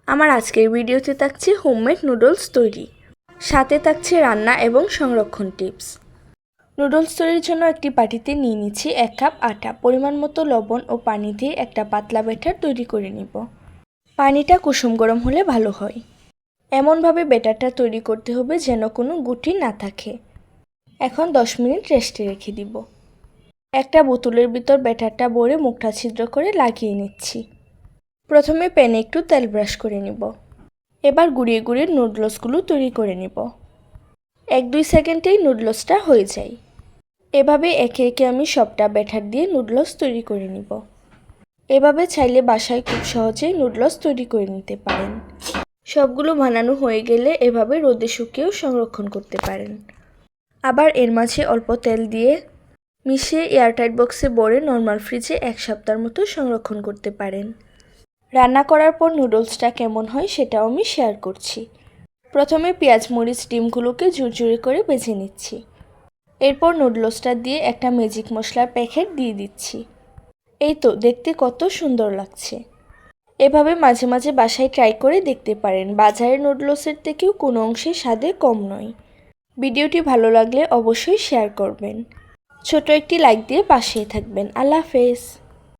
আমার আজকের ভিডিওতে থাকছে হোমমেড নুডলস তৈরি, সাথে থাকছে রান্না এবং সংরক্ষণ টিপস। নুডলস তৈরির জন্য একটি বাটিতে নিয়ে নিচ্ছি 1 কাপ আটা, পরিমাণ মতো লবণ ও পানি দিয়ে একটা পাতলা ব্যাটার তৈরি করে নিব। পানিটা কুসুম গরম হলে ভালো হয়। এমনভাবে ব্যাটারটা তৈরি করতে হবে যেন কোনো গুটি না থাকে। এখন 10 মিনিট রেস্টে রেখে দিব। একটা বোতলের ভিতর ব্যাটারটা ভরে মুখটা ছিদ্র করে লাগিয়ে নিচ্ছি। প্রথমে প্যানে একটু তেল ব্রাশ করে নিব। এবার গুঁড়িয়ে গুঁড়িয়ে নুডলসগুলো তৈরি করে নিব। 1-2 সেকেন্ডেই নুডলসটা হয়ে যায়। এভাবে একে একে আমি সবটা ব্যাটার দিয়ে নুডলস তৈরি করে নিব। এভাবে চাইলে বাসায় খুব সহজেই নুডলস তৈরি করে নিতে পারেন। সবগুলো বানানো হয়ে গেলে এভাবে রোদে শুকিয়েও সংরক্ষণ করতে পারেন। আবার এর মাঝে অল্প তেল দিয়ে মিশিয়ে এয়ারটাইট বক্সে ভরে নর্মাল ফ্রিজে 1 সপ্তাহের মতো সংরক্ষণ করতে পারেন। রান্না করার পর নুডলসটা কেমন হয় সেটাও আমি শেয়ার করছি। প্রথমে পেঁয়াজ মরিচ ডিমগুলোকে ঝুরঝুরে করে ভেজে নিচ্ছি। এরপর নুডলসটা দিয়ে একটা ম্যাজিক মশলার প্যাকেট দিয়ে দিচ্ছি। এই তো দেখতে কত সুন্দর লাগছে। এভাবে মাঝে মাঝে বাসায় ট্রাই করে দেখতে পারেন। বাজারের নুডলসের থেকেও কোনো অংশে স্বাদে কম নয়। ভিডিওটি ভালো লাগলে অবশ্যই শেয়ার করবেন। ছোট একটি লাইক দিয়ে পাশে থাকবেন। আল্লাহ হাফেজ।